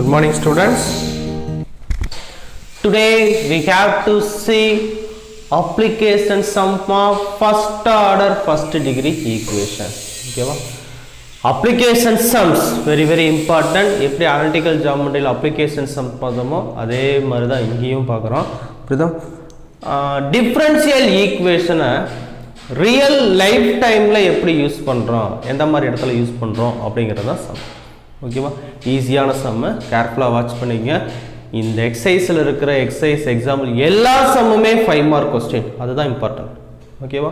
Good morning, students. Today we have to see application sum of first order first degree equation. Okay va? Application sums very important. எப்படி analytical geometry application sum பார்த்தோமோ அதே மாதிரி தான் இங்கேயும் பார்க்குறோம். புரியுதா? differential equation real life timeல எப்படி use பண்றோம், எந்த மாதிரி இடத்துல யூஸ் பண்றோம் அப்படிங்கறத சம். ஓகேவா? ஈஸியான சம், கேர்ஃபுல்லா வாட்ச் பண்ணிங்க. இந்த எக்ஸசைஸ்ல இருக்கிற எக்ஸசைஸ் எக்ஸாம்பிள் எல்லா சம்முமே 5 மார்க் क्वेश्चन, அதுதான் இம்பார்ட்டன்ட். ஓகேவா?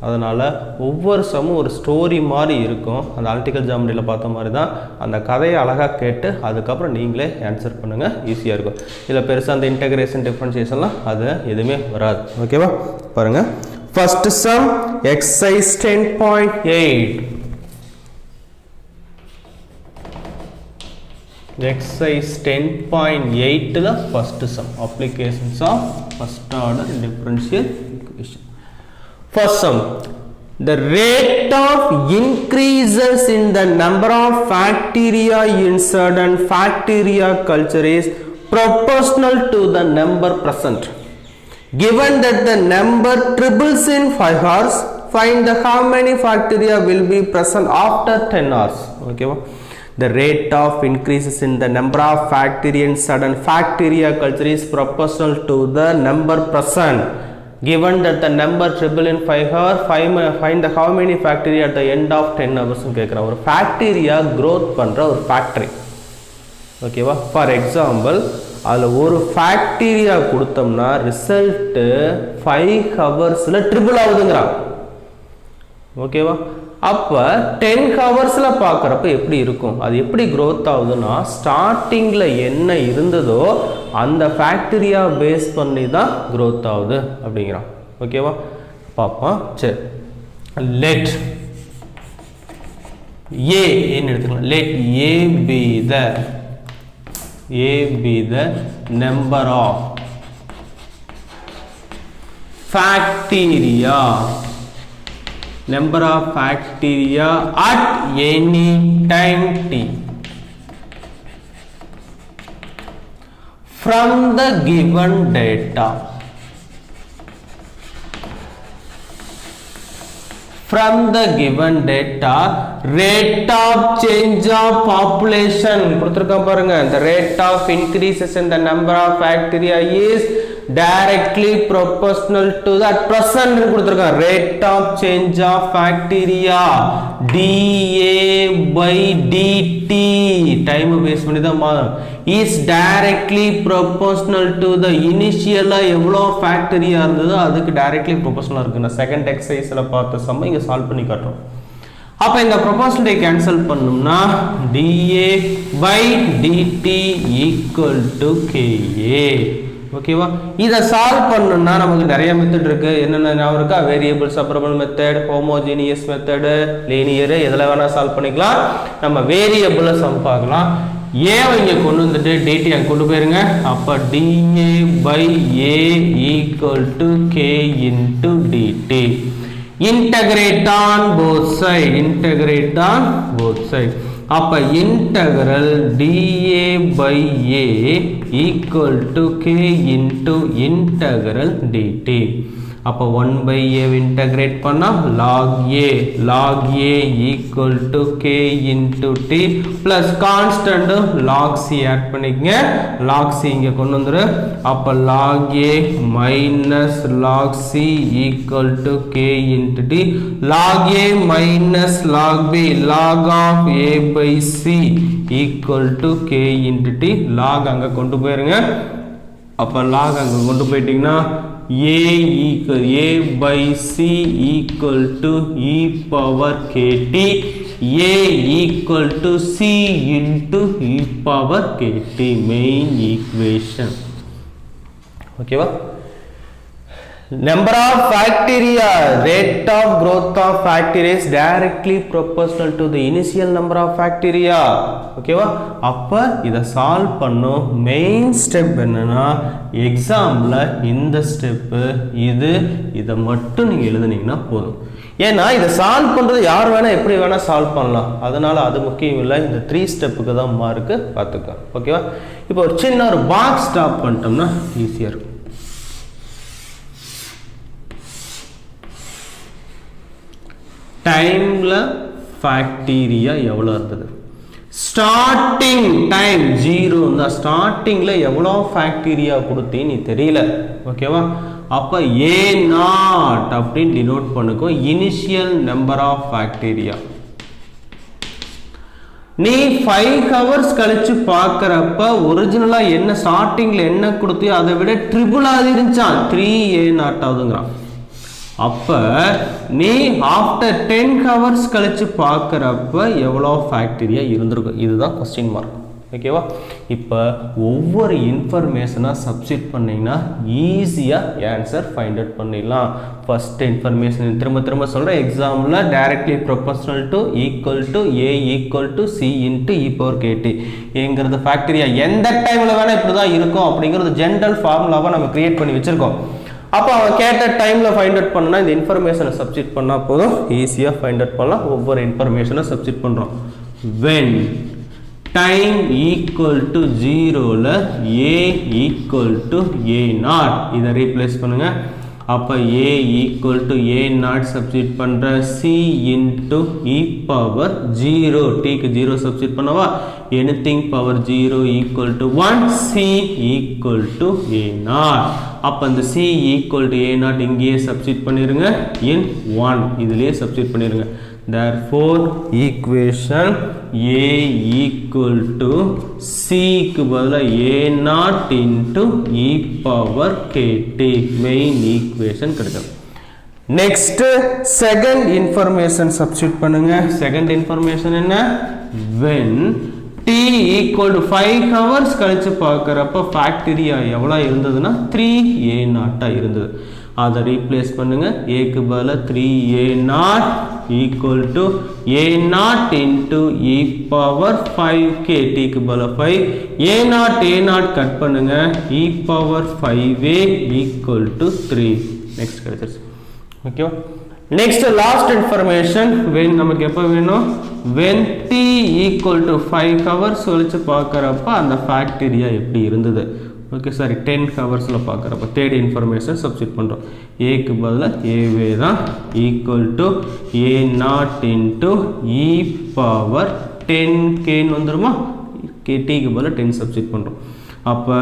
அதனால ஒவ்வொரு சம்மும் ஒரு ஸ்டோரி மாதிரி இருக்கும். அந்த அனலிட்டிக்கல் ஜியோமெட்ரியில பார்த்த மாதிரி தான். அந்த கதையை அழகா கேட்டு அதுக்கப்புறம் நீங்களே ஆன்சர் பண்ணுங்க, ஈஸியா இருக்கும். இதுல பெருசா அந்த இன்டகிரேஷன் டிஃபரன்ஷியேஷன்லாம் அது எதுவுமே வராது. ஓகேவா? பாருங்க. First sum exercise 10.8. Exercise 10.8 the first sum, applications of first order differential equation. First sum, the rate of increases in the number of factoria in certain factoria culture is proportional to the number present. Given that the number triples in 5 hours, find the how many factoria will be present after 10 hours. Okay, the rate of increases in the number of factoria in sudden factoria culture is proportional to the number present. Given that the number triple in 5 hours, find the how many factoria at the end of 10 hours. ஒரு factoria growth பண்ற ஒரு factory. ஓகேவா? For example, அதுல ஒரு factoria கொடுத்தோம்னா result 5 ஹவர்ஸ்ல triple ஆகுதுங்கறாங்க. ஓகேவா? அப்ப 10 ஹவர்ஸ்ல பார்க்கறப்ப எப்படி இருக்கும், அது எப்படி growth ஆகுதுன்னா ஸ்டார்டிங்ல என்ன இருந்ததோ அந்த ஃபேக்டரியா பேஸ் பண்ணி தான் growth ஆகுது அப்படிங்கறான். ஓகேவா? பாப்போம். சரி, let a என்ன எடுத்துக்கலாம், let a be the number of factoria at any time t from the given data. From the given data, rate of change of population கொடுத்திருக்கான் பாருங்க. the rate of increases in the number of factoria is directly proportional to that present கொடுத்திருக்கான். rate of change of factoria dA by dt time base பண்ணி தான் மாறும். is directly proportional to the initial எவ்வளோ ஃபேக்டரியா இருந்ததோ அதுக்கு directly proportional இருக்கு. நான் second எக்ஸசைஸ்ல பார்த்த சம் இங்க சால்வ் பண்ணி காட்டுறோம். அப்ப இந்த ப்ரொபோஷனலை கேன்சல் பண்ணனும்னா dA by dt equal to KA. ஓகேவா? இத சால்வ் பண்ணனும்னா நமக்கு நிறைய மெத்தட் இருக்கு. என்னென்ன ஞாபகம் இருக்கா? Variable separable method, homogeneous method, linear, எதல வேணா சால்வ் பண்ணிக்கலாம். நம்ம வேரியபிள சம் பார்க்கலாம். a இங்க கொண்டு வந்துட்டு dt அங்க கொண்டு போயிருங்க. அப்ப dA by a equal to k into dt. integrate on both side. அப்ப integral dA by a equal to k into integral dt. அப்ப 1 by a integrate பண்ணா log a equal to k into t plus constant log c add பண்ணிக்கங்க. log c இங்க கொண்டு வந்துரு. அப்ப log a minus log c equal to k into t. log a minus log b log of a by c equal to k into t. log அங்க கொண்டு போயிருங்க. அப்ப log அங்க கொண்டு போயிட்டீங்கன்னா a by c equal to e power kt, a equal to c into e power kt, main equation. Okay va? Number of factoria, rate of growth of factoria is directly proportional to the initial number of factoria. Okay va? அப்ப இத solve பண்ணோம். Main step என்னன்னா எக்ஸாம்ல இந்த step இத மட்டும் நீங்க எழுதுனீங்கன்னா போதும். ஏன்னா இதை சால்வ் பண்ணுறது யார் வேணால் எப்படி வேணால் சால்வ் பண்ணலாம். அதனால் அது முக்கியம் இல்லை, இந்த 3 ஸ்டெப்புக்கு தான் மார்க்கு பார்த்துக்க. ஓகேவா? இப்போ ஒரு சின்ன ஒரு பாக்ஸ் ஸ்டாப் பண்ணிட்டோம்னா ஈஸியாக இருக்கும். டைமில் ஃபேக்டீரியா எவ்வளோ இருந்தது? ஸ்டார்டிங் டைம் 0 தான். ஸ்டார்டிங்கில் எவ்வளோ ஃபேக்டீரியா கொடுத்தீன்னு தெரியல. ஓகேவா? அப்போ A0 அப்படின்னு டினோட் பண்ணுக்கும் இனிஷியல் நம்பர் ஆஃப் ஃபேக்டீரியா. நீ 5 ஹவர்ஸ் கழிச்சு பார்க்குறப்ப ஒரிஜினலாக என்ன ஸ்டார்டிங்கில் என்ன கொடுத்தியோ அதை விட ட்ரிபிளாக இருந்துச்சான், 3A0 ஆகுதுங்கிறான். அப்போ நீ ஆஃப்டர் 10 ஹவர்ஸ் கழிச்சு பார்க்குறப்ப எவ்வளோ ஃபேக்டீரியா இருந்திருக்கும், இதுதான் கொஸ்டின் மார்க். ஓகேவா? இப்போ ஒவ்வொரு இன்ஃபர்மேஷனாக சப்ஸ்டிட் பண்ணிங்கன்னா ஈஸியாக ஆன்சர் ஃபைண்ட் அவுட் பண்ணிடலாம். ஃபஸ்ட் இன்ஃபர்மேஷன் திரும்ப சொல்கிறேன், எக்ஸாமில் directly proportional to equal to A equal to C into E power KT என்கிறது ஃபேக்டரியா எந்த டைமில் வேணால் இப்படி தான் இருக்கும் அப்படிங்கிறது ஜென்ரல் ஃபார்முலாவை நம்ம கிரியேட் பண்ணி வச்சுருக்கோம். அப்போ அவன் கேட்ட டைமில் ஃபைண்ட் அவுட் பண்ணால் இந்த இன்ஃபர்மேஷனை சப்ஸ்டிட் பண்ணால் போதும், ஈஸியாக ஃபைண்ட் அவுட் பண்ணலாம். ஒவ்வொரு இன்ஃபர்மேஷனை சப்ஸ்டிட் பண்ணுறோம். வென் டைம் ஈக்குவல் டு 0ல A ஈக்குவல் டு A0 இதை ரீப்ளேஸ் பண்ணுங்க. அப்போ A equal to A0 substitute பண்ணுற C இன்ட்டு E பவர் 0 Tக்கு 0 சப்ஸ்டிட் பண்ணவா, anything power 0 equal to 1 C equal to A0. அப்போ இந்த C ஈக்குவல் டு A0 இங்கேயே சப்ஸ்டிட் பண்ணிடுங்க, இன் 1 இதுலேயே சப்ஸ்டிட் பண்ணிடுங்க. Therefore equation A equal to C க்கு பதிலா A0 into E power KT main equation கிடைக்கும். Next second information substitute பண்ணுங்க. Second information என்ன? When T equal to 5 hours கழிச்சு பார்க்கறப்ப ஃபேக்டரியா எவ்வளோ இருந்ததுன்னா 3A0 இருந்தது. அதை ரீப்ளேஸ் பண்ணுங்க. ஏக்கு பதிலா 3A0 equal to A0 into E power 5KT க்கு பதிலா 5 A0 கட் பண்ணுங்க, E power 5A equal to 3. Next கிடைச்சிருச்சு. ஓகேவா? நெக்ஸ்ட் லாஸ்ட் இன்ஃபர்மேஷன், when நமக்கு எப்போ வேணும், when T equal to 5 hours கழிச்சு பார்க்குறப்ப அந்த ஃபேக்டரியா எப்படி இருந்தது. ஓகே சாரி 10 ஹவர்ஸில் பார்க்குறப்ப தேர்ட் இன்ஃபர்மேஷன் சப்ஸ்டிட் பண்ணுறோம். ஏக்கு பதிலாக ஏவே தான் equal to A0 into E power 10Kன்னு வந்துடுமா, KTக்கு பதிலாக 10 சப்ஸ்டிட் பண்ணுறோம். அப்போ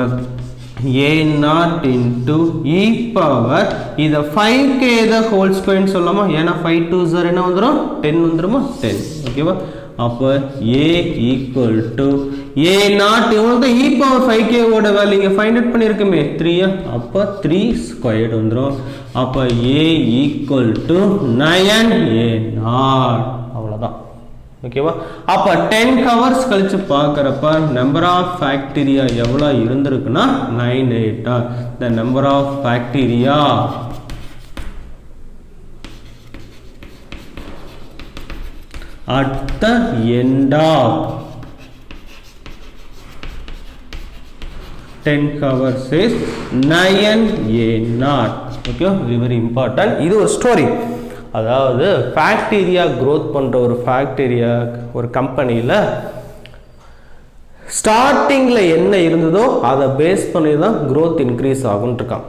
A0 இன்ட்டு E பவர் இதை 5K தான் ஹோல் ஸ்கொயர்னு சொல்லலாமா, ஏன்னா 5 2s என்ன வந்துடும் 10 வந்துடுமா 10. ஓகேவா? அப்போ A ஈக்குவல் டு A0 இவங்களுக்கு E பவர் 5K ஓட வேல்யூ இங்கே ஃபைண்ட் அவுட் பண்ணியிருக்குமே 3, அப்போ 3 ஸ்கொயர்டு வந்துடும். அப்போ A ஈக்குவல் டு 9A0 அவ்வளோதான். ஓகேவா? அப்போ 10 ஹவர்ஸ் கழிச்சு பார்க்குறப்ப நம்பர் ஆஃப் ஃபேக்டீரியா எவ்வளோ இருந்திருக்குன்னா 9/8. The number of bacteria at the end of 10 hours is 9A0. okay, very important. இது ஒரு ஸ்டோரி. அதாவது ஃபேக்டீரியா growth பண்ற ஒரு ஃபேக்டீரியா ஒரு கம்பெனியில் ஸ்டார்டிங்கில் என்ன இருந்ததோ அதை பேஸ் பண்ணி தான் growth இன்க்ரீஸ் ஆகும்னு இருக்கான்.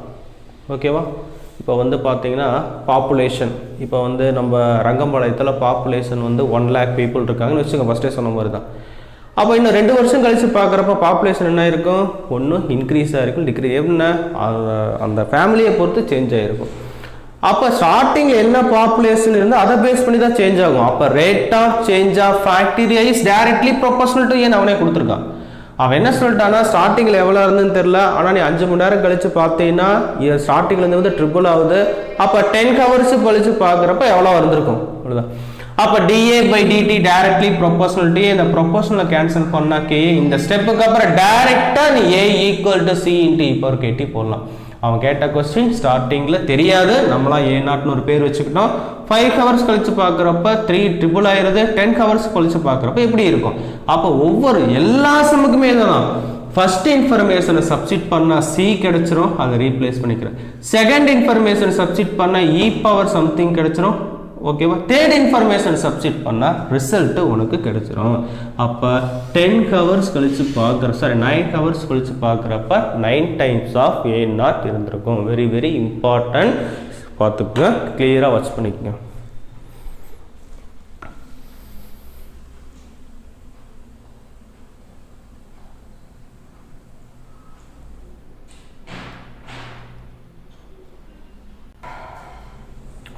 ஓகேவா? இப்போ வந்து பார்த்தீங்கன்னா பாப்புலேஷன், இப்போ வந்து நம்ம ரங்கம்பாளையத்தில் பாப்புலேஷன் வந்து 1 lakh people இருக்காங்கன்னு வச்சுக்கோங்க, ஃபஸ்ட்டே சொன்ன மாதிரி தான். அப்போ இன்னும் 2 வருஷம் கழிச்சு பார்க்குறப்ப பாப்புலேஷன் என்ன இருக்கும், ஒன்றும் இன்க்ரீஸ் ஆகிருக்கும், டிக்ரீஸ் என்ன அந்த ஃபேமிலியை பொறுத்து சேஞ்ச் ஆகிருக்கும். அப்போ ஸ்டார்டிங்கில் என்ன பாப்புலேஷன் இருந்தால் அதை பேஸ் பண்ணி தான் சேஞ்ச் ஆகும். அப்போ rate of change of bacteria is directly proportional to ஏன் அவனே கொடுத்துருக்கான். அவன் என்ன சொல்லிட்டானா ஸ்டார்டிங்கில் எவ்வளோ இருந்துன்னு தெரில, ஆனால் நீ 5 மணி நேரம் கழிச்சு பார்த்தீங்கன்னா ஸ்டார்டிங்லேருந்து வந்து ட்ரிபிள் ஆகுது. அப்போ 10 ஹவர்ஸ் கழிச்சு பார்க்குறப்ப எவ்வளோ இருந்திருக்கும் அவ்வளோதான். அப்போ dA/dt டைரக்ட்லி ப்ரொபோர்ஷனல் டி, இந்த ப்ரொபோர்ஷனலை கேன்சல் பண்ணால் கே, இந்த ஸ்டெப்புக்கு அப்புறம் டைரெக்டாக நீ A equal to C into E power KT போடலாம். அவன் கேட்ட கொஸ்டின் ஸ்டார்டிங்கில் தெரியாது, நம்மளாம் A0ன்னு ஒரு பேர் வச்சுக்கிட்டோம். 5 ஹவர்ஸ் கழிச்சு பார்க்குறப்ப 3 ட்ரிபிள் ஆயிடுது, 10 ஹவர்ஸ் கழிச்சு பார்க்குறப்ப எப்படி இருக்கும். அப்போ ஒவ்வொரு எல்லா சமுக்குமே தான் ஃபர்ஸ்ட் இன்ஃபர்மேஷனை சப்ஸ்டிட் பண்ணால் C கிடைச்சிரும், அதை ரீப்ளேஸ் பண்ணிக்கிறேன். செகண்ட் இன்ஃபர்மேஷன் சப்ஸ்டிட் பண்ணால் E பவர் சம்திங் கிடைச்சிரும், ஓகேவா தேர்ட் இன்ஃபர்மேஷன் சப்ஸ்டிட் பண்ணால் ரிசல்ட்டு உனக்கு கிடைச்சிரும். அப்போ 10 ஹவர்ஸ் கழித்து பார்க்குற 9 ஹவர்ஸ் கழித்து பார்க்குறப்ப 9 டைம்ஸ் ஆஃப் A0 இருந்திருக்கும். வெரி வெரி இம்பார்ட்டன்ட், பார்த்துக்குங்க, கிளியராக வாட்ச் பண்ணிக்கோங்க.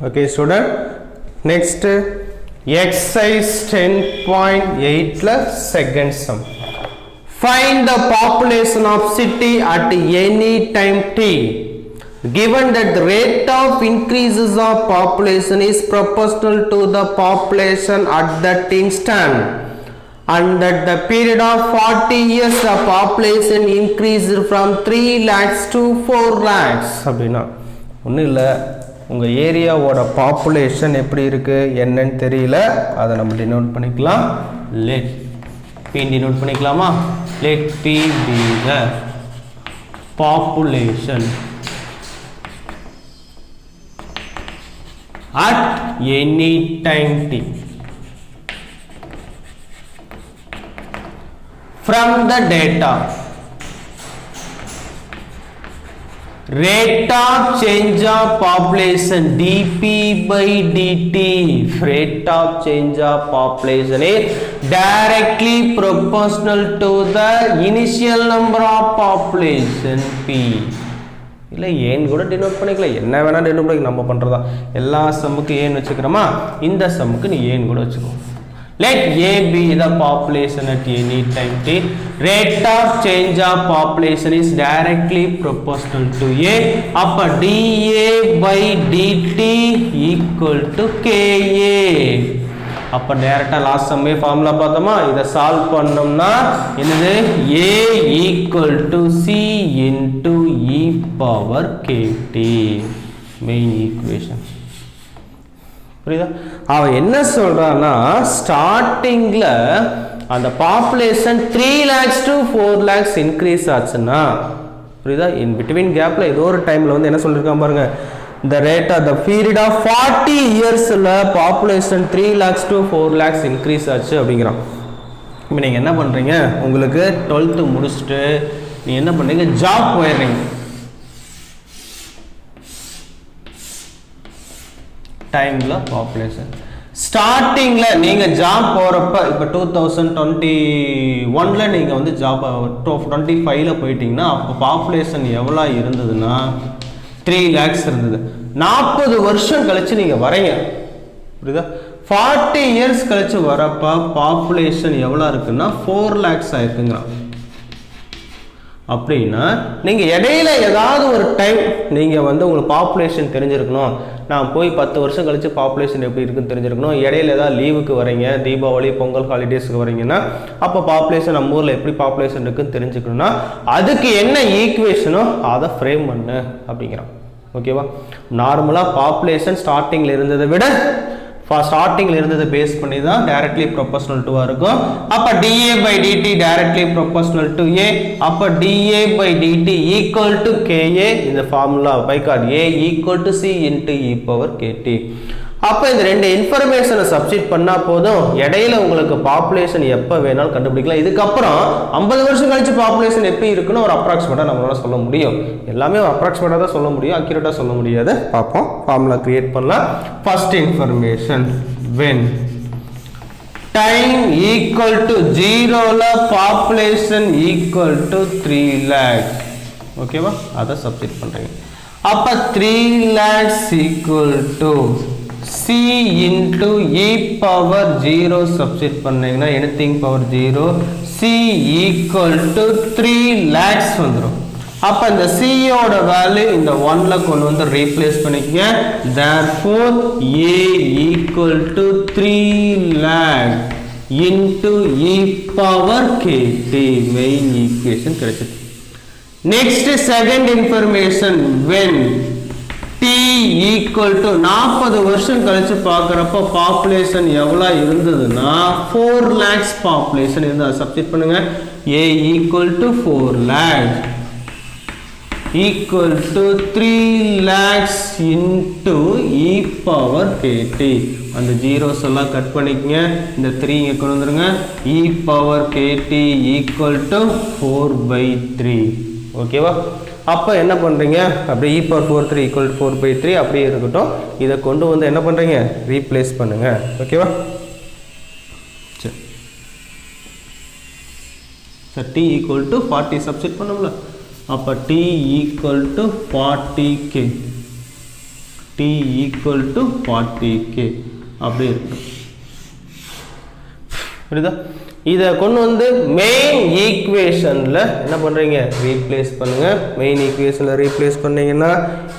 Okay student, next exercise 10.8 second sum. Find the population of city at any time t given that the rate of increases of population is proportional to the population at that instant and that the period of 40 years the population increased from 3 lakhs to 4 lakhs. அப்படின்னா ஒன்றும் இல்லை, உங்கள் ஏரியாவோட population எப்படி இருக்குது என்னன்னு தெரியல, அதை நம்ம டினோட் பண்ணிக்கலாம். லெட் பி டினோட் பண்ணிக்கலாமா? Let P be the population at any time t from the data rate of change of population dp by dt. Rate of change of population is directly proportional to the initial number of population p. இல்லை ஏன் கூட denote பண்ணிக்கலாம், என்ன வேணால் denote பண்ணிக்கலாம், நம்ம பண்ணுறதா. எல்லா சம்முக்கு ஏன் வச்சுக்கிறோமா, இந்த சம்முக்கு நீ ஏன் கூட வச்சுக்கோ. Let A be the population at any time t. Rate of change of population is directly proportional to A. அப்ப dA by dt equal to KA. அப்ப டைரக்டா லாஸ்ட் சம்மே ஃபார்முலா பார்த்தோமா, இதை சால்வ் பண்ணோம்னா என்னது A equal to C into e power kt. Main equation புரியுதா? அவன் என்ன சொல்றான்னா ஸ்டார்டிங்ல அந்த population 3 lakhs to 4 lakhs increase ஆச்சுன்னா, புரியுதா, இன் பிட்வீன் கேப்ல ஏதோ ஒரு டைம்ல வந்து என்ன சொல்லிருக்கான் பாருங்க, the rate of the period of 40 yearsல population 3 lakhs to 4 lakhs increase ஆச்சு அப்படிங்கிறான். இப்போ நீங்க என்ன பண்றீங்க, உங்களுக்கு 12th முடிச்சுட்டு நீ என்ன பண்றீங்க, ஜாப் போயிடுறீங்க. டைம்ல பாப்புலேஷன் ஸ்டார்டிங்ல நீங்க ஜாப் போறப்ப இப்ப 2021ல நீங்க வந்து ஜாப் 25ல போயிட்டீங்கன்னா அப்ப பாப்புலேஷன் எவ்வளவு இருந்ததுன்னா 3 lakhs இருந்தது. 40 வருஷம் கழிச்சு நீங்க வரீங்க, புரியுதா, 40 years கழிச்சு வரப்ப பாப்புலேஷன் எவ்வளவு இருக்குன்னா 4 lakhs ஆயிருக்குங்கிறான். அப்படின்னா நீங்க இடையில ஏதாவது ஒரு டைம் நீங்க வந்து உங்களுக்கு பாப்புலேஷன் தெரிஞ்சிருக்கணும், நான் போய் 10 வருஷம் கழிச்சு பாப்புலேஷன் எப்படி இருக்குன்னு தெரிஞ்சிருக்கணும். இடையில ஏதாவது லீவுக்கு வரீங்க, தீபாவளி பொங்கல் ஹாலிடேஸ்க்கு வரீங்கன்னா அப்போ பாப்புலேஷன் நம்ம ஊரில் எப்படி பாப்புலேஷன் இருக்குன்னு தெரிஞ்சுக்கணும்னா அதுக்கு என்ன ஈக்குவேஷனோ அதை ஃப்ரேம் பண்ணு அப்படிங்கிறான். ஓகேவா, நார்மலாக பாப்புலேஷன் ஸ்டார்டிங்கில் இருந்ததை விட ஸ்டார்டிங்ல இருந்ததை பேஸ் பண்ணி தான் டைரக்ட்லி ப்ரொபோஷனல் டு இருக்கும். அப்ப dA by dt directly proportional to A. அப்ப dA by dt equal to KA. இந்த formula by heart A equal to C into e power KT. அப்ப இந்த ரெண்டு இன்ஃபர்மேஷனை சப்ஸ்டிட் பண்ணா போதும், இடையில உங்களுக்கு பாப்புலேஷன் எப்ப வேணாலும் கண்டுபிடிக்கலாம். இதுக்கப்புறம் 50 வருஷம் கழிச்சு பாப்புலேஷன் எப்படி இருக்குன்னு ஒரு அப்ராக்சிமேட்டா நம்மளால சொல்ல முடியும். எல்லாமே ஒரு அப்ராக்சிமேட்டா தான் சொல்ல முடியும், அக்யூரேட்டா சொல்ல முடியாது. பார்ப்போம், ஃபார்முலா கிரியேட் பண்ணலாம். First information when time equal to 0ல population equal to 3 lakhs. ஓகேவா, அதை சப்ஸ்டிட் பண்றீங்க. அப்ப 3 lakhs equal to C into e power 0 substitute பண்ணீங்கன்னா anything power 0 C equal to 3 lakhs வந்துரும். அப்ப இந்த C ஓட வேல்யூ இந்த 1ல கொண்டு வந்து ரீப்ளேஸ் பண்ணிக்கங்க. therefore A equal to 3 lakh into e power kt. main equation கிடைச்சது. next second information when T equal to 40 வருஷம் கழிச்சு பார்க்கறப்ப பாப்புலேஷன் எவ்வளவு இருந்ததுன்னா 4 lakhs பாப்புலேஷன் இருந்தா சப்ஸ்டிட் பண்ணுங்க. A equal to 4 lakh equal to 3 lakhs into e power kt. அந்த zeros எல்லாம் கட் பண்ணிக்கங்க, இந்த 3 இங்க கொண்டு வந்துருங்க. e power kt equal to 4/3. ஓகேவா? அப்ப என்ன பண்றீங்க, அப்படியே e power 4/3 equal to 4/3 அப்படியே இருக்கட்டும். இதை கொண்டு வந்து என்ன பண்றீங்க, ரீப்ளேஸ் பண்ணுங்க. ஓகேவா? சரி, t equal to 40 சப்ஸ்டிட் பண்ணோம்ல, அப்ப t equal to 40k, t equal to 40k அப்படி இருக்கு. புரியுதா? இதை கொண்டு வந்து மெயின் ஈக்குவேஷன்ல என்ன பண்றீங்க, ரீப்ளேஸ் பண்ணுங்க. மெயின் ஈக்குவேஷன்ல ரீப்ளேஸ் பண்ணீங்கன்னா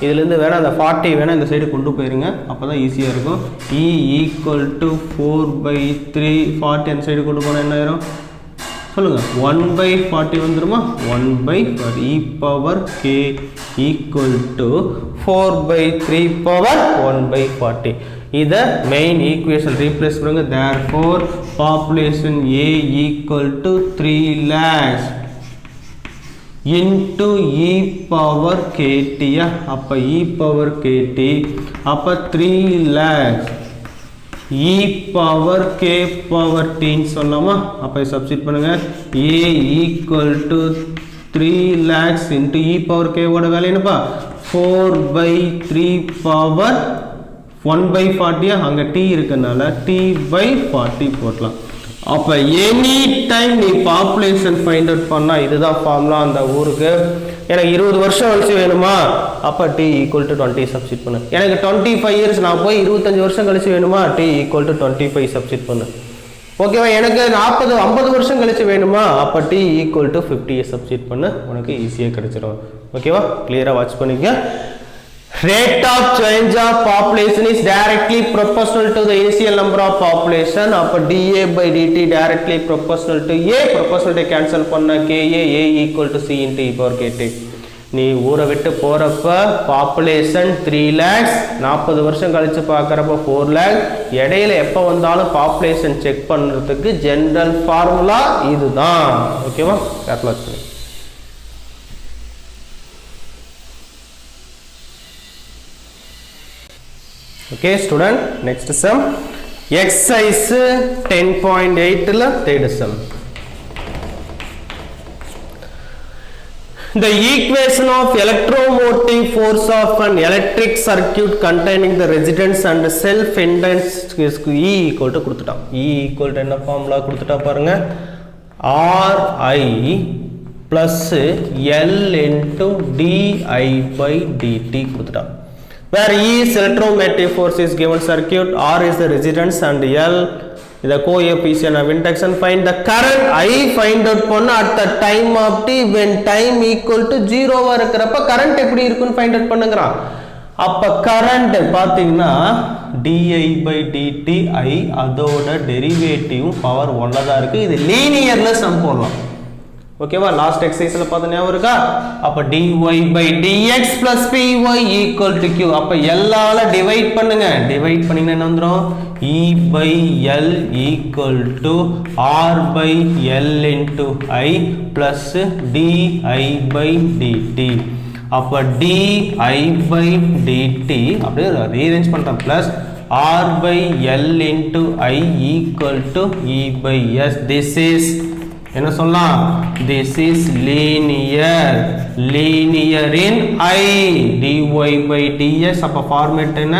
இதுல இருந்து வேணா அந்த 40 வேணா இந்த சைடு கொண்டு போயிருங்க, அப்பதான் ஈஸியா இருக்கும். e equal to 4/3, 40 அந்த சைடு கொண்டு போனா என்ன ஆயிரும் சொல்லுங்க, 1/40 வந்துருமா, 1/40 e power k equal to 4/3 power 1/40. இத மெயின் ஈக்குவேஷன் ரீப்ளேஸ் பண்ணுங்க. therefore population A equal to 3 lakhs into e power kt. அப்ப e power kt அப்ப 3 lakhs e power k power t ன்னு சொல்லலாமா? அப்ப சப்ஸ்டிட் பண்ணுங்க. A equal to 3 lakhs into e power k ஓட value என்னப்பா, 4/3 power 1/40. அங்க t இருக்கனால t/40 போடலாம். அப்ப எனி டைம் நீ பாப்புலேஷன் ஃபைண்ட் அவுட் பண்ணா இதுதான் ஃபார்முலா. அந்த ஊருக்கு எனக்கு 20 வருஷம் கழிச்சு வேணுமா, அப்ப t equal to 20 சப்ஸ்டிட் பண்ணு. எனக்கு 25 இயர்ஸ், நான் போய் 25 வருஷம் கழிச்சு வேணுமா, t equal to 25 சப்ஸ்டிட் பண்ணு. ஓகேவா? எனக்கு 40-50 வருஷம் கழிச்சு வேணுமா, அப்ப t equal to 50 சப்ஸ்டிட் பண்ணு, உனக்கு ஈஸியா கிடைச்சிரும். ஓகேவா? கிளியரா வாட்ச் பண்ணிக்க. Rate of change of population is directly proportional to the initial number of population. அப்ப dA by dt directly proportional to A. proportionality cancel பண்ண ka A equal to c into e power kt. நீ ஊரை விட்டு போறப்ப population 3 lakhs, 40 வருஷம் கழிச்சு பார்க்கறப்ப 4 lakhs. இடையில எப்ப வந்தாலும் population செக் பண்றதுக்கு ஜெனரல் ஃபார்முலா இதுதான். ஓகேவா? கேட்லாக் பண்ணு. Okay student, next sum exercise 10.8 la third sum. The equation of electromotive force of an electric circuit containing the resistance and self inductance is E equal to கொடுத்துட்டான். E equal to என்ன formula கொடுத்துட்டா பாருங்க, Ri plus L into di by dt கொடுத்துட்டான். Where E is electromotive force is given circuit, R is the resistance and L is the coefficient of induction. Find the current I find out பண்ண at the time of t when time equal to 0 வா இருக்கறப்ப current எப்படி இருக்குன்னு find out பண்ணுங்கறான். அப்ப current பாத்தீங்கன்னா di by dt I அதோட derivative power 1 ல தான் இருக்கு. இது லீனியர்ல சம் போடலாம். ஓகேவா? லாஸ்ட் எக்ஸர்சைஸ்ல பார்த்தா ஞாபகம் இருக்கா? அப்ப dy by dx plus py equal to q. அப்ப l ஆல டிவைட் பண்ணுங்க. டிவைட் பண்ணீங்கன்னா என்ன வந்துரும், e by l equal to r by l into I plus di by dt. அப்ப di by dt அப்படியே ரீஅரேஞ்ச் பண்றோம், plus r by l into I equal to e by s. This is என்ன சொல்லலாம், this is linear in I. dy by dx அப்ப format என்ன,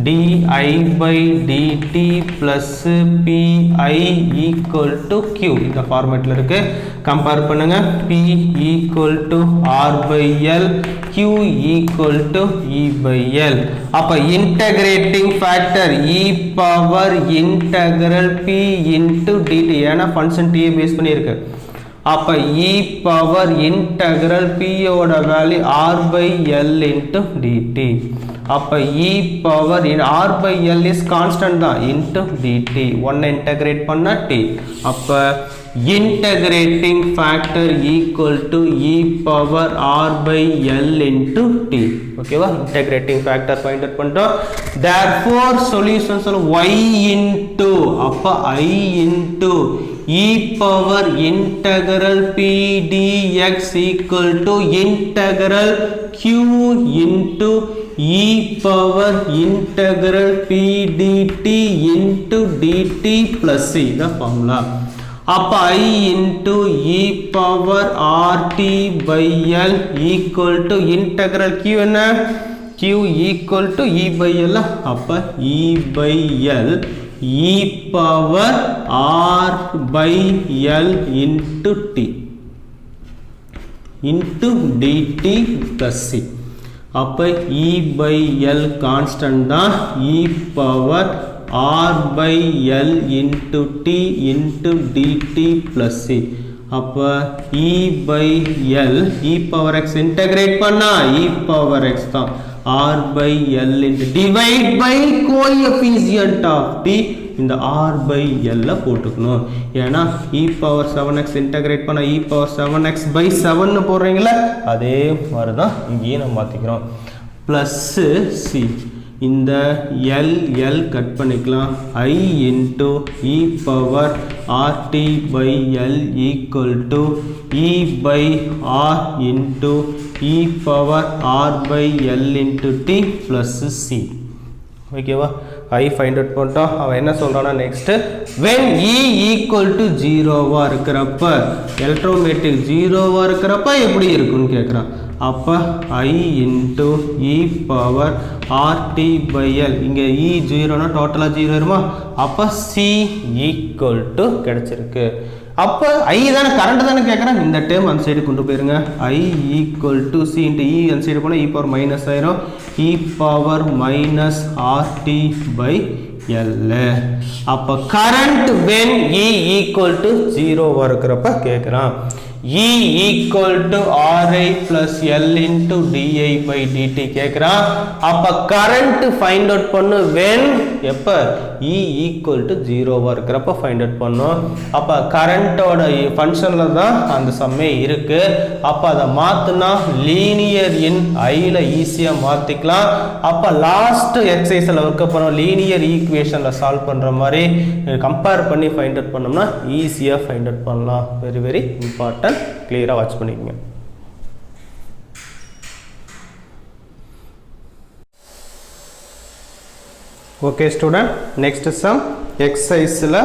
di by dt plus pi equal to q. இந்த ஃபார்மேட்ல இருக்கு. Compare பண்ணுங்க. p equal to r by l, q equal to e by l. அப்ப integrating factor e power integral p into dt. ஏன்னா function t base பண்ணி இருக்கு. அப்ப e power integral p ஓட value r by l into dt. அப்ப e power r by l is constant தான் into dt. 1 integrate பண்ணா t. அப்ப integrating factor equal to e power r by l into t. Okay va, integrating factor find out பண்ணிட்டோம். Therefore solutions are y into அப்ப I into e power integral p dx equal to integral q into e power integral p dt into dt plus c. The formula. Up I into e power rt by l equal to integral q என்ன? q equal to e by l. அப்ப e by l e power r by l into t into dt plus c. அப்ப e by l constant தான், e power r by l into t into dt plus c. அப்ப e by l e power x integrate பண்ணா e power x தான், r by l into divide by coefficient of t இந்த r by l போட்டுக்கணும். ஏன்னா e power 7x integrate பண்ண e power 7x by 7 போடுறீங்களா, அதே மாதிரி தான் இங்கேயும் நம்ம மாற்றிக்கிறோம். plus c இந்த l கட் பண்ணிக்கலாம், I into e power rt by l equal to e by r into e power r by l into t plus c. ஓகேவா, I find out பண்ணிட்டோம். அவன் என்ன சொல்றானா next, when e equal to 0வா இருக்கிறப்ப எலக்ட்ரோமேட்டிக் 0வா இருக்கிறப்ப எப்படி இருக்குன்னு கேட்குறான். அப்ப I into e power rt by l, இங்க e 0னா டோட்டலா 0 வருமா, அப்ப c equal to கிடைச்சிருக்கு. அப்ப I தானே கரண்ட் தானே கேட்குறேன், இந்த டேர்ம் அந்த சைடு கொண்டு போயிருங்க. I equal to c into e அந்த சைடு போனால் e பவர் மைனஸ் ஆயிரும், e power minus rt by l. அப்போ current when e equal to 0 இருக்கிறப்ப கேட்குறான். E equal to Ri plus L into di by dt கேட்குறான். அப்போ current find out பண்ணு when எப்ப E equal to 0வா இருக்கிறப்ப find out பண்ணும். அப்போ கரண்டோட ஃபங்க்ஷனில் தான் அந்த சம்மே இருக்கு. அப்போ அதை மாற்றினா லீனியர் இன் ஐல ஈஸியாக மாற்றிக்கலாம். அப்போ லாஸ்ட் எக்ஸசைஸில் ஒர்க் பண்ணோம், லீனியர் ஈக்குவேஷனில் சால்வ் பண்ணுற மாதிரி கம்பேர் பண்ணி ஃபைண்ட் அவுட் பண்ணோம்னா ஈஸியாக ஃபைண்ட் அவுட் பண்ணலாம். வெரி வெரி இம்பார்ட்டன்ட், கிளியரா வாட்ச் பண்ணிக்கங்க. ஓகே ஸ்டூடெண்ட், நெக்ஸ்ட் சம் எக்ஸசைஸ்ல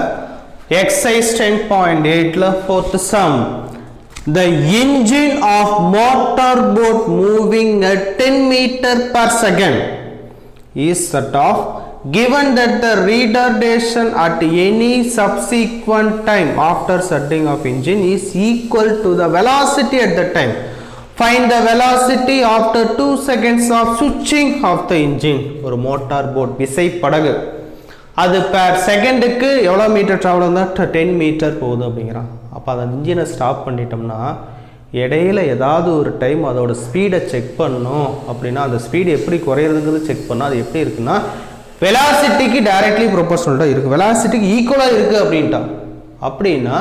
எக்ஸசைஸ் 10.8ல fourth sum. The engine of motor boat moving at 10 meter per second is set off given that the retardation at any subsequent time after setting of engine is equal to the velocity at the time. Find the velocity after 2 seconds of switching of the engine. ஒரு motor boat விசை படகு, அது per செகண்டுக்கு எவ்வளோ meter travel வந்தால் 10 metre போகுது அப்படிங்கிறான். அப்போ அந்த இன்ஜினை ஸ்டாப் பண்ணிட்டோம்னா இடையில ஏதாவது ஒரு டைம் அதோட ஸ்பீடை செக் பண்ணணும். அப்படின்னா அந்த ஸ்பீடு எப்படி குறையிறதுங்கிறது செக் பண்ணால் அது எப்படி இருக்குன்னா வெலாசிட்டிக்கு டைரக்ட்லி ப்ரொபோர்ஷனலாக இருக்குது, வெலாசிட்டிக்கு ஈக்குவலாக இருக்குது அப்படின்ட்டான். அப்படின்னா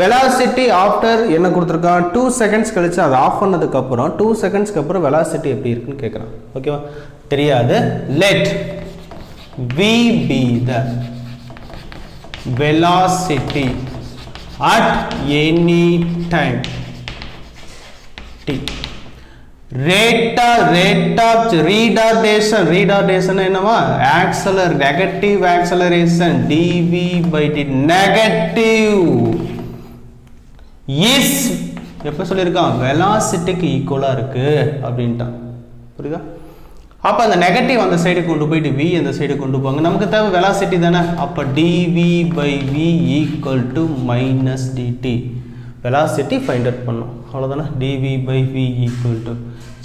வெலாசிட்டி ஆஃப்டர் என்ன கொடுத்துருக்கான், 2 செகண்ட்ஸ் கழிச்சு அதை ஆஃப் பண்ணதுக்கப்புறம் 2 செகண்ட்ஸ்க்கு அப்புறம் வெலாசிட்டி எப்படி இருக்குன்னு கேட்குறான். ஓகேவா, தெரியாது. Let v be the velocity at any time t. rate of retardation என்னவா, negative acceleration dv by dt negative is எப்ப சொல்லியிருக்கான், வெலாசிட்டிக்கு ஈக்குவலா இருக்கு அப்படின்ட்டான். புரியுதா? அப்ப அந்த நெகட்டிவ் அந்த சைடு கொண்டு போயிட்டு v அந்த சைடு கொண்டு போங்க, நமக்கு தேவை வெலாசிட்டி தானே. அப்ப dv by v equal to minus dt, velocity find out பண்ணோம், அவ்வளவுதானே. dv by v equal to,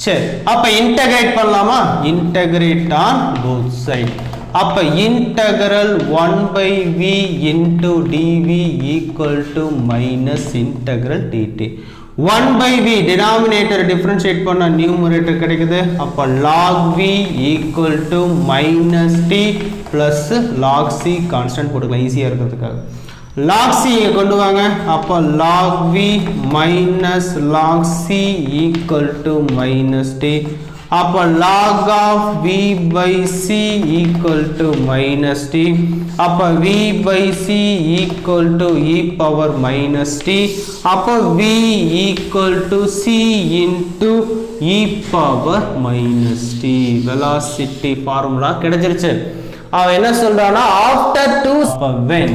சரி அப்ப இன்டகிரேட் பண்ணலாமா, இன்டகிரேட் ஆன் போத் சைடு. அப்ப integral 1 by v into dv equal to minus integral dt. 1 by v denominator differentiate பண்ணா numerator கிடைக்குது. அப்ப log v equal to minus t plus log c constant போட்டுக்கலாம் ஈஸியா இருக்கிறதுக்காக. log c இங்க கொண்டு வாங்க. அப்ப log v minus log c equal to minus t. அப்ப log of v by c equal to minus t. அப்ப v by c equal to e power minus t. அப்ப v equal to c into e power minus t. velocity formula கிடைச்சிருச்சு. அவன் என்ன சொல்றானா after 2 when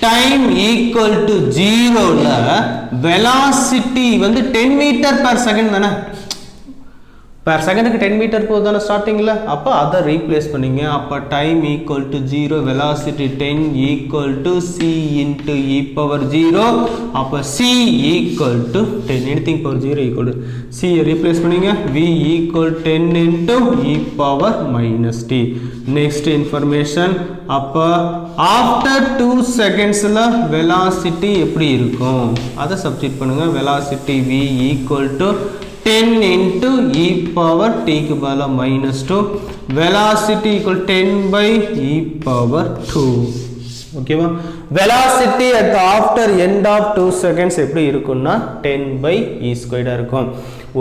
time equal to 0 ல velocity வந்து 10 meter per second தானே, per second க்கு 10 meter போகுதானே ஸ்டார்டிங்ல. அப்போ அதை ரீப்ளேஸ் பண்ணீங்க. அப்போ time equal to 0, velocity 10 equal to c into e power 0. அப்போ c equal to 10, anything power 0 equal to c replace பண்ணீங்க. v equal 10 into e power minus t. Next information, அப்போ after 2 செகண்ட்ஸில் velocity எப்படி இருக்கும் அதை substitute பண்ணுங்க. Velocity v equal to 10 into e power t க்கு பதிலா minus 2. velocity equal 10 by e power 2. ஓகேவா? velocity at the after end of 2 seconds எப்படி இருக்கும்னா 10 by e squared இருக்கும்.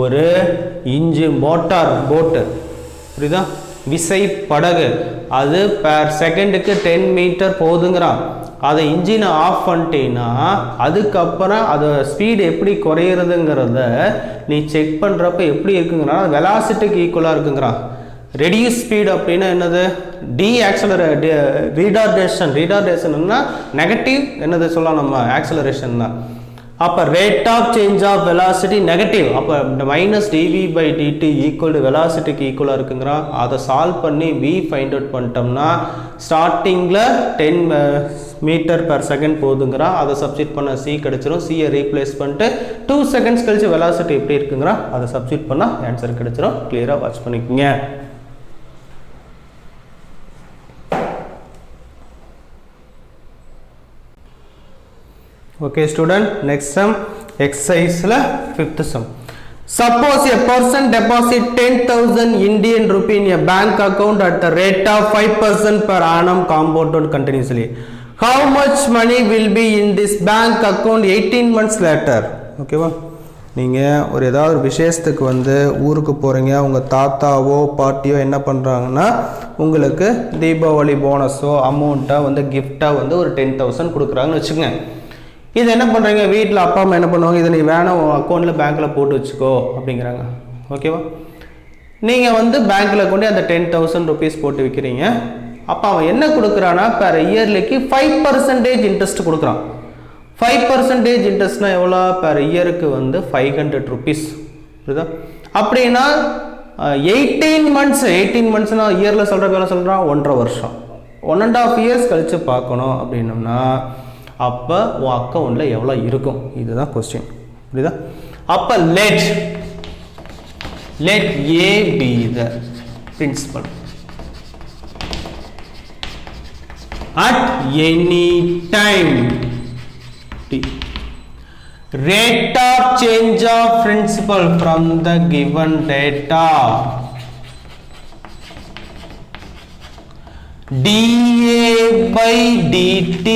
ஒரு இன்ஜின் மோட்டார் போட் புரியுதா, விசை படகு, அது per செகண்டுக்கு 10 மீட்டர் போகுதுங்கிறான். அதை இன்ஜினை ஆஃப் பண்ணிட்டீங்கன்னா அதுக்கப்புறம் அது ஸ்பீடு எப்படி குறையிறதுங்கிறத நீ செக் பண்ணுறப்ப எப்படி இருக்குங்கிறா வெலாசிட்டிக்கு ஈக்குவலாக இருக்குங்கிறான். ரெடியூஸ் ஸ்பீட் அப்படின்னா என்னது, ரீடார்டேஷன்னா நெகட்டிவ் என்னது சொல்லலாம் நம்ம, ஆக்சலரேஷன் தான். அப்போ rate of change of velocity negative. அப்போ minus dv by dt equal to வெலாசிட்டிக்கு ஈக்குவலாக இருக்குங்கிறான். அதை சால்வ் பண்ணி v ஃபைண்ட் அவுட் பண்ணிட்டோம்னா ஸ்டார்டிங்கில் 10 மீட்டர் per செகண்ட் போகுதுங்கிறான். அதை சப்ஸ்டிட் பண்ண c கிடைச்சிரும். c-யை ரீப்ளேஸ் பண்ணிட்டு 2 செகண்ட்ஸ் கழிச்சு வெலாசிட்டி எப்படி இருக்குங்கிறான், அதை சப்ஸ்டிட் பண்ணால் ஆன்சர் கிடைச்சிரும். கிளியராக வாட்ச் பண்ணிக்கோங்க. Okay student, next sum exercise la 5th sum. Suppose a person deposit 10,000 Indian rupee in a bank account at the rate of 5% per annum compounded continuously. How much money will be in this bank account 18 months later? Okay வா, நீங்கள் ஒரு ஏதாவது ஒரு விசேஷத்துக்கு வந்து ஊருக்கு போகிறீங்க, உங்கள் தாத்தாவோ பாட்டியோ என்ன பண்ணுறாங்கன்னா உங்களுக்கு தீபாவளி போனஸோ அமௌண்ட்டாக வந்து கிஃப்டாக வந்து ஒரு 10,000 கொடுக்குறாங்கன்னு வச்சுக்கோங்க. இது என்ன பண்ணுறீங்க, வீட்டில் அப்பா அம்மா என்ன பண்ணுவாங்க, இதை நீ வேணாம் அக்கௌண்ட்டில் பேங்க்கில் போட்டு வச்சுக்கோ அப்படிங்கிறாங்க. ஓகேவா, நீங்கள் வந்து பேங்க்கில் கொண்டு அந்த 10,000 rupees போட்டு வைக்கிறீங்க. அப்போ அவன் என்ன கொடுக்குறான்னா பெர் இயர்லிக்கு 5% இன்ட்ரெஸ்ட் கொடுக்குறான். 5% இன்ட்ரெஸ்ட்னா எவ்வளோ, பெர் இயருக்கு வந்து 500 rupees. புரியுதா? அப்படின்னா 18 monthsனா இயரில் சொல்கிற வேலை சொல்கிறான் 1.5 வருஷம், 1.5 years கழித்து பார்க்கணும் அப்படின்னோம்னா அப்போ உன் அக்கௌண்ட்டில் எவ்வளோ இருக்கும், இதுதான் கொஸ்டின். புரியுதா? அப்போ let A be the principal at any time t. Rate of change of principal from the given data dA by dt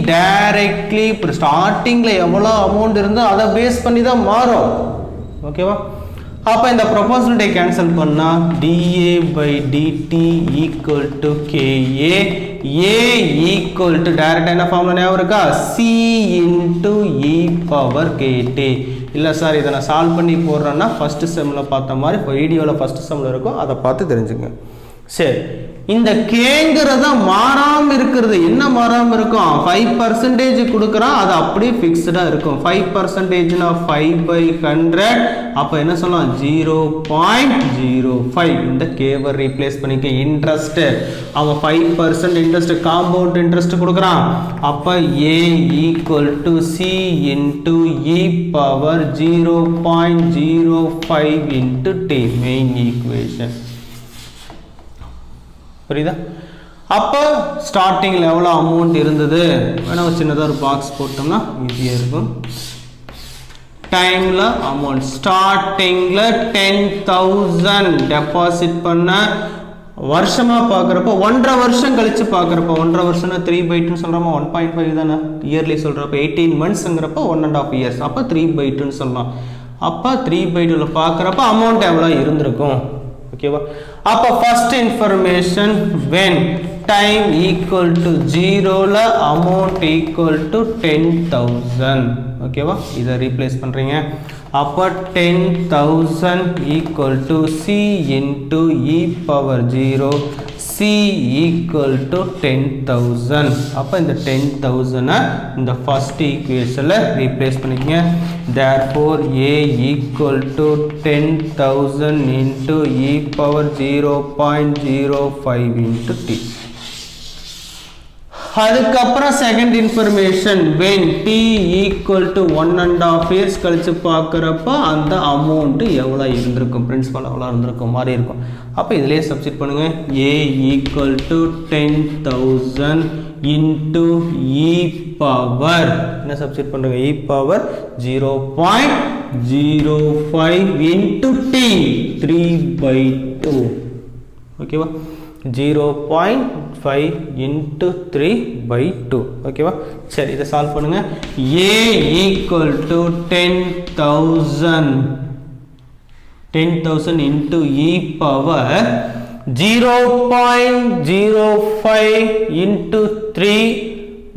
directly. இப்போ ஸ்டார்டிங்கில் எவ்வளோ அமௌண்ட் இருந்தால் அதை பேஸ் பண்ணி தான் மாறும். ஓகேவா? அப்போ இந்த ப்ரொபோசல்டை கேன்சல் பண்ணால் dA by dt equal to KA. A equal to டைரக்டாக என்ன ஃபார்முலா ஞாபகம் இருக்கா, C into e power KT. இல்லை சார் இதை நான் சால்வ் பண்ணி போடுறேன்னா ஃபஸ்ட்டு செம்மில் பார்த்த மாதிரி இப்போ வீடியோவில் ஃபஸ்ட்டு செம்மில் இருக்கும், அதை பார்த்து தெரிஞ்சுங்க. சரி, இந்த கேங்கிறத மாறாமல் இருக்கிறது என்ன மாறாமல் இருக்கும், 5% கொடுக்குறான், அது அப்படியே ஃபிக்ஸ்டாக இருக்கும். 5%னா 5/100. அப்போ என்ன சொல்லலாம், 0.05. இந்த கேவை ரீப்ளேஸ் பண்ணிக்க. இன்ட்ரெஸ்ட் அவன் 5% இன்ட்ரெஸ்ட் காம்பவுண்ட் இன்ட்ரெஸ்ட் கொடுக்குறான். அப்போ A equal to C into e power 0.05 into T main equation. புரியுதா? அப்போ ஸ்டார்டிங்கில் எவ்வளோ அமௌண்ட் இருந்தது வேணா ஒரு சின்னதாக ஒரு பாக்ஸ் போட்டோம்னா ஈஸியாக இருக்கும். டைமில் அமௌண்ட் ஸ்டார்டிங்கில் 10,000 டெபாசிட் பண்ண வருஷமா பார்க்குறப்போ 1.5 வருஷம் கழிச்சு பார்க்குறப்போ 1.5 வருஷம்னா 3/2 சொல்கிறோமா 1.5 தானே இயர்லி சொல்கிறப்ப 18 monthsங்கிறப்போ 1.5 years அப்போ 3/2 சொல்லலாம் அப்போ 3/2 பார்க்குறப்போ அமௌண்ட் எவ்வளோ இருந்திருக்கும் ஓகேவா அப்போ first information when time equal to 0ல amount equal to 10,000 ஓகேவா இதை ரீப்ளேஸ் பண்ணுறீங்க அப்போ 10,000 equal to c into e power 0 c equal to 10,000 அப்போ இந்த 10,000 இந்த ஃபர்ஸ்ட் ஈக்குவேஷனில் ரீப்ளேஸ் பண்ணிக்கங்க therefore a equal to 10,000 into e power 0.05 into t அதுக்கப்புறம் second information when t equal to 1.5 years கழிச்சு பார்க்குறப்ப அந்த அமௌண்ட் எவ்வளோ இருந்திருக்கும் பிரின்சிபல் எவ்வளோ இருந்திருக்கும் மாதிரி இருக்கும் அப்போ இதிலே சப்ஸ்டிட் பண்ணுங்க a equal to 10,000 into e power என்ன சப்ஸ்டிட் பண்ணுங்க e power 0.05 into t 3/2 ஓகேவா 0.5 into 3/2 ஓகேவா சரி இதை சால்வ் பண்ணுங்க a equal to 10,000 into e power 0.05 into 3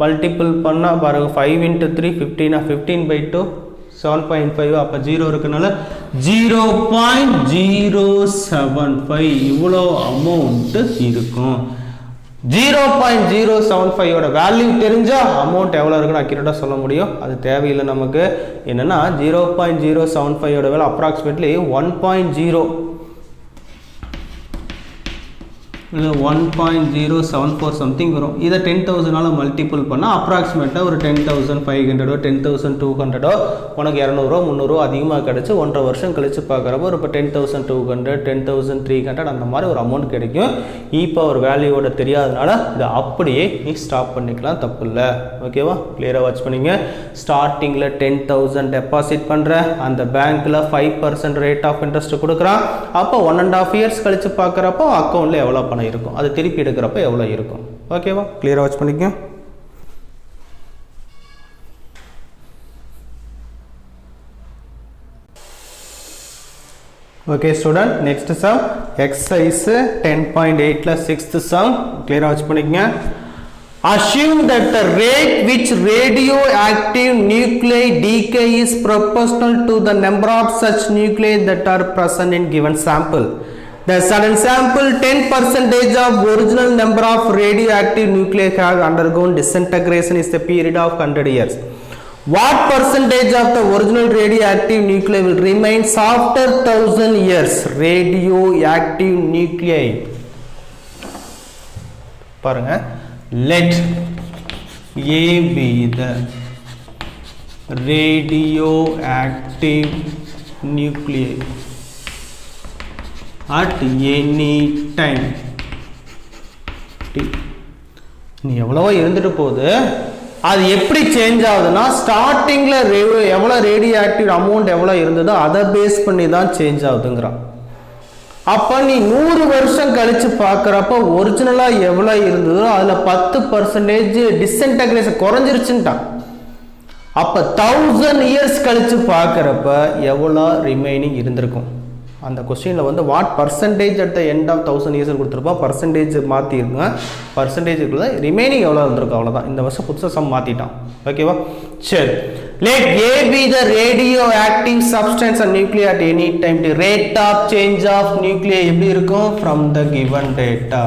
multiple பண்ணா பாருங்க 5 into 3 15 15/2 7.5 அப்போ 0 இருக்கனால 0.075 இவ்வளோ அமௌண்ட் இருக்கும் 0.075 ஓட வேல்யூ தெரிஞ்சா அமௌண்ட் எவ்வளோ இருக்குன்னு அக்யூரேட்டாக சொல்ல முடியும் அது தேவையில்லை நமக்கு என்னன்னா 0.075 ஓட வேல்யூ அப்ராக்சிமேட்லி 1.0 1.074 something வரும் இதை 10,000 மல்டிபிள் பண்ணால் அப்ராக்சிமேட்டாக ஒரு 10,500 10,200 உனக்கு 200 300 அதிகமாக கிடச்சி 1.5 வருஷம் கழிச்சு பார்க்குறப்போ ஒரு இப்போ 10,200 10,300 அந்த மாதிரி ஒரு அமௌண்ட் கிடைக்கும் இப்போ ஒரு வேல்யூவோட தெரியாதனால இதை அப்படியே நீ ஸ்டாப் பண்ணிக்கலாம் தப்பு இல்லை ஓகேவா கிளியராக வாட்ச் பண்ணிங்க ஸ்டார்டிங்கில் 10,000 டெபாசிட் பண்ணுற அந்த பேங்க்கில் 5% ரேட் ஆஃப் இன்ட்ரெஸ்ட் கொடுக்குறான் அப்போ 1.5 years கழிச்சு பார்க்குறப்போ அக்கௌண்ட்டில் எவ்வளோ பணம் இருக்கும் அது திருப்பி எடுக்கிறப்ப எவ்வளவு இருக்கும் ஓகேவா கிளியரா வாட்ச் பண்ணிக்கங்க okay student next sum exercise 10.8 ல 6th சம் கிளியரா வாட்ச் பண்ணிக்கங்க assume that the rate which radioactive nuclei decay is proportional to the number of such nuclei that are present in given sample. The sudden sample 10% of original number of radioactive nuclei have undergone disintegration is the period of 100 years. What percentage of the original radioactive nuclei will remain after 1000 years? Radioactive nuclei. பாருங்க let A be the radioactive nuclei at any time t நீ எவ்வளவோ இருந்துட்டு போகுது அது எப்படி change ஆகுதுன்னா ஸ்டார்டிங்ல எவ்வளோ ரேடியோ ஆக்டிவ் அமௌண்ட் எவ்வளோ இருந்ததோ அதை பேஸ் பண்ணி தான் சேஞ்ச் ஆகுதுங்கிறான் அப்போ நீ 100 வருஷம் கழிச்சு பார்க்குறப்ப ஒரிஜினலாக எவ்வளோ இருந்ததோ அதில் 10% டிஸ்இன்டகிரேஷன் குறைஞ்சிருச்சுட்டான் அப்போ 1000 years கழிச்சு பார்க்குறப்ப எவ்வளோ ரிமைனிங் இருந்திருக்கும் அந்த கொஸ்டினில் வந்து what percentage at the end of 1000 years கொடுத்துருப்பா பர்சன்டேஜ் மாற்றிருங்க பர்சன்டேஜுக்குள்ள ரிமைனிங் எவ்வளோ இருந்திருக்கும் அவ்வளோதான் இந்த வருஷம் புதுசாக சம் மாற்றிட்டான் ஓகேவா சரி let A be the radioactive substance and nuclei at any time. The rate of change of nuclei எப்படி இருக்கும் from the given data.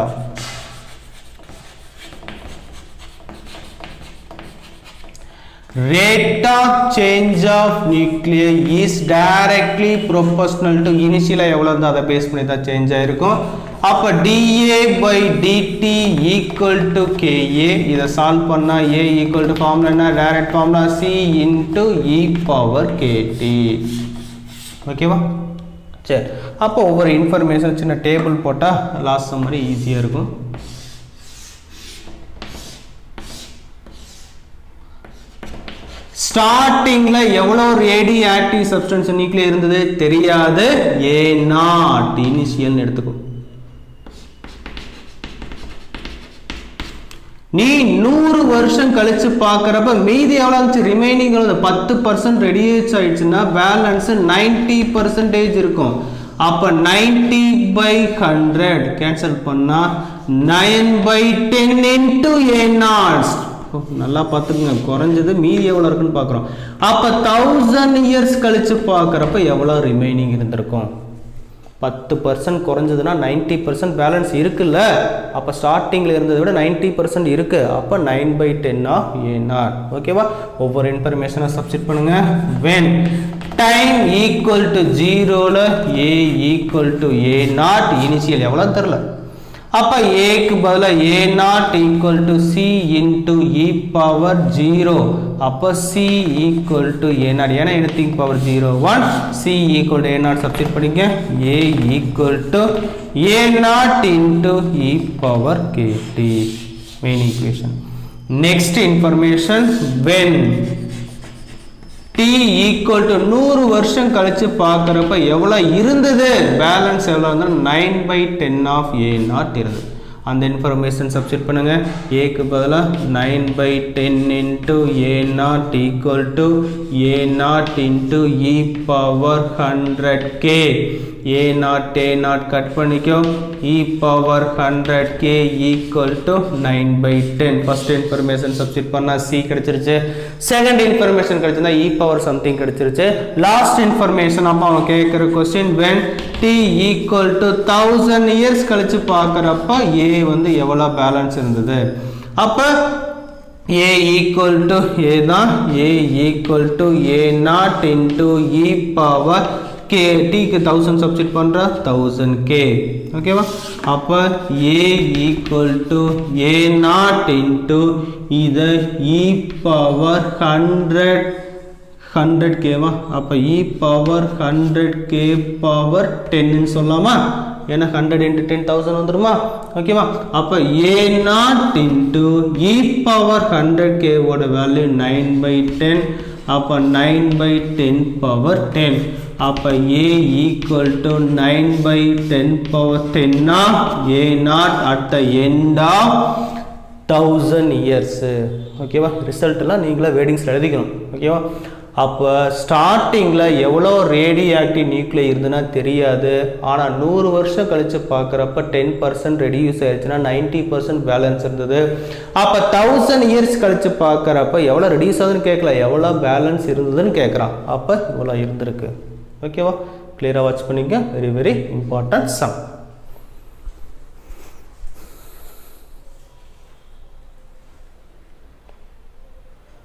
Rate of change of nuclei is directly proportional to initial எவ்வளவு இருந்தா அதை base பண்ணி தான் change ஆயிருக்கும் அப்ப dA by dt equal to ka இதை சால்வ் பண்ணா a equal to ஃபார்முலா என்ன direct formula c into e power kt ஓகேவா சரி அப்போ ஒவ்வொரு இன்ஃபர்மேஷன் சின்ன டேபிள் போட்டா லாஸ்ட் சம்மரி ஈஸியா இருக்கும் ஸ்டார்டிங்ல எவ்வளவு ரேடியோ ஆக்டிவ் சப்ஸ்டன்ஸ் நியூக்ளியை இருந்தது தெரியாது A0 இனிஷியல் எடுத்துக்கோ நீ 100 வருஷம் கழிச்சு பார்க்கறப்ப மீதி எவ்வளவு இருந்துச்சு ரிமைனிங் 10% ரெடியூஸ் ஆயிடுச்சுன்னா பேலன்ஸ் 90% இருக்கும். அப்ப 90/100 கேன்சல் பண்ணா 9/10 into a0. நல்லா பார்த்துக்குங்க, குறைஞ்சது மீதி எவ்வளவு இருக்குன்னு பார்க்குறோம். அப்ப 1000 years கழிச்சு பார்க்கறப்ப எவ்வளவு ரிமைனிங் இருந்திருக்கும்? 10% குறைஞ்சதுன்னா 90% பேலன்ஸ் இருக்குல்ல. அப்போ ஸ்டார்டிங்கில் இருந்ததை விட 90% இருக்கு. அப்போ 9/10 of a0. ஓகேவா? ஒவ்வொரு இன்ஃபர்மேஷனை சப்ஸ்டிட் பண்ணுங்க. when time equal to 0ல a equal to a0 initial எவ்வளோ தெரில. அப்போ ஏக்கு பதிலாக a0 equal to c into e power 0. அப்போ c equal to a0. ஏன்னா anything power 0 1 c equal to a0 substitute பண்ணிக்க. a equal to a0 into e power kt. main equation. next information when t equal to 100 வருஷம் கழிச்சு பார்க்கறப்ப எவ்வளவு இருந்தது? Balance எவ்வளவு இருந்தா 9/10 of a0 இருந்தது. அந்த இன்ஃபர்மேஷன் சப்ஸ்டிட் பண்ணுங்க. ஏக்கு பதிலா 9/10 into a0 equal to a0 into e power 100k. a0 cut பண்ணிக்கோ. e power 100k equal to 9/10. First information substitute பண்ணா c கிடைச்சிருச்சு. செகண்ட் இன்ஃபர்மேஷன் கிடைச்சா e power சம்திங் கிடைச்சிருச்சு. லாஸ்ட் இன்ஃபர்மேஷன் அப்ப அவன் கேட்கிற question when t equal to 1000 years கழிச்சு பார்க்கறப்ப a வந்து எவ்வளவு பேலன்ஸ் இருந்தது? அப்ப a equal to a தான். a equal to a0 into e power k. t க்கு 1000 சப்ஸ்டிட் பண்ற 1000k. ஓகேவா? அப்ப a equal to a0 into இத e power 100k வா. அப்ப e power 100k power 10 ன்னு சொல்லலாமா? ஏன்னா 100 into 10,000 வந்துருமா? ஓகேவா? அப்ப a0 into e power 100k ஓட வேல்யூ 9/10. அப்ப 9/10 power 10. அப்ப a equal to 9/10 power 10 னா a0 at the end of 1000 years. ஓகேவா? ரிசல்ட் எல்லாம் நீங்களே வேர்டிங்ஸ்ல எழுதிக்கணும். ஓகேவா? அப்போ ஸ்டார்டிங்கில் எவ்வளோ ரேடியோ ஆக்டிவ் நியூக்ளியர் இருந்துன்னா தெரியாது. ஆனால் 100 வருஷம் கழித்து பார்க்குறப்ப 10% ரெடியூஸ் ஆயிடுச்சுன்னா 90% பேலன்ஸ் இருந்தது. அப்போ 1000 years கழித்து பார்க்குறப்ப எவ்வளோ ரெடியூஸ் ஆகுதுன்னு கேட்கல, எவ்வளோ பேலன்ஸ் இருந்ததுன்னு கேட்குறான். அப்போ இவ்வளோ இருந்திருக்கு. ஓகேவா? கிளியராக வாட்ச் பண்ணிக்க. Very very important some.